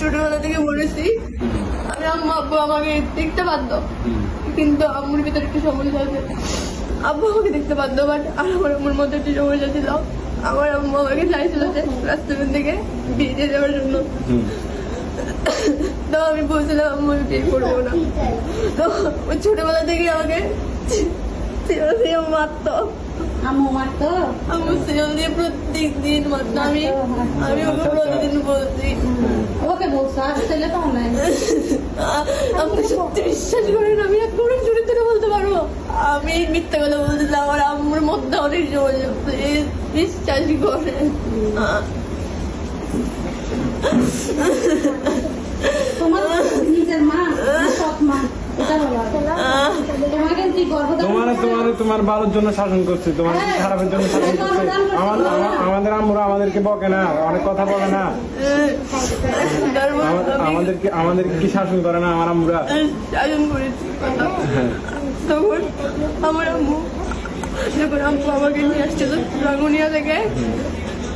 ছোটবেলা থেকে বলেছি আমি আম্মু আব্বু আমাকে দেখতে পারতো, কিন্তু আম্মুর ভিতরে একটু সমস্যা আছে। আব্বু আমাকে দেখতে পারতো, বাট আমার আম্মুর মধ্যে একটু সমস্যা ছিল। আমার আম্মু আমাকে চাইছিল যে রাস্তাঘাট থেকে বিয়ে দিয়ে দেওয়ার জন্য। তো আমি বলছিলাম আম্মু আমি বিয়ে করবো না। তো ওই ছোটবেলা থেকে আমাকে মারতো, আম্মু মারতো? আম্মু সিরিয়াল দিয়ে প্রত্যেক দিন মারতো। আমি ওকে প্রতিদিন বলছি। ওকে বলছো? আর ছেলে তো নাই। আপনি সত্যি বিশ্বাস করেন আমি এক কোরআন শরীফ থেকে বলতে পারবো আমি মিথ্যা কথা বলতেছিলাম। আমার আম্মুর মধ্যে অনেক সমস্যা, প্লিজ বিশ্বাস করেন। তোমার নিজের মা, সৎ মা, এটা বলো। তোমাকে কি গর্ভধারণ তোমার ভালোর জন্য শাসন করছে, তোমার খারাপের জন্য শাসন করছে। আমাদের আম্মুরা আমাদেরকে বকে না, অনেক কথা বলে না, আমাদেরকে কি শাসন করে না আমার আম্মুরা? শাসন করেছি। তখন আমার আম্মু যখন আম্মু আমাকে নিয়ে আসছিল রাঙ্গুনিয়া থেকে,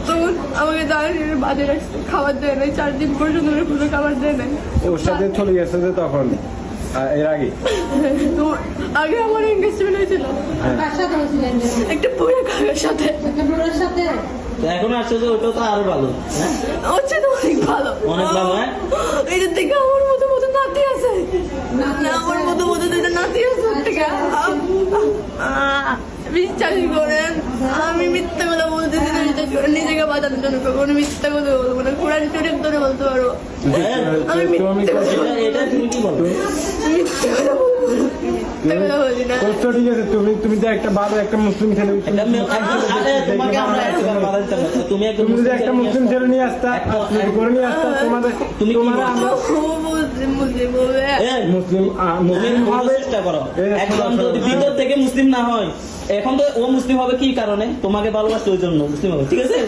তখন আমাকে দাঁড়িয়ে বাজে রাখছে, খাবার দেয় নাই 4 দিন পর্যন্ত কোনো খাবার দেয় নাই। ওর সাথে চলে গেছে যে তখন এর আগে তো আগে আমার এনগেজমেন্ট হয়েছিল কার সাথে হয়েছিলেন? একটা বুড়ো কাকার সাথে। একটা বুড়োর সাথে? এখন আসছে যে ওটা তো আরো ভালো, হচ্ছে তো অনেক ভালো, অনেক ভালো। হ্যাঁ, এটার থেকে আমার মতো নাতি আছে, না আমার মতো দুইটা নাতি আছে। ওর থেকে বিশ্বাস করেন আমি মিথ্যা কথা বলতেছি না, বিশ্বাস করেন নিজেকে বাঁচানোর জন্য কখনো মিথ্যা কথা বলবো না। কোরআন শরীফ ধরে বলতে পারবো আমি মিথ্যা কথা এটা তুমি কি বলো? মিথ্যা কথা বলবো না, মিথ্যা কথা বলি না। করছো ঠিক আছে, তুমি তো একটা ভালো একটা মুসলিম ছেলে, তোমাকে আমরা একটা কথা বলতে পারি। তুমি একদম তুমি যদি একটা মুসলিম ছেলে নিয়ে আসতা, করে নিয়ে আসতা, তুমি কি আমরা মুসলিম বলবে মুসলিম মুসলিম হবে। চেষ্টা করো, একদম যদি ভিতর থেকে মুসলিম না হয়, এখন তো ও মুসলিম হবে কি কারণে? তোমাকে ভালোবাসছে ওই জন্য মুসলিম হবে, ঠিক আছে?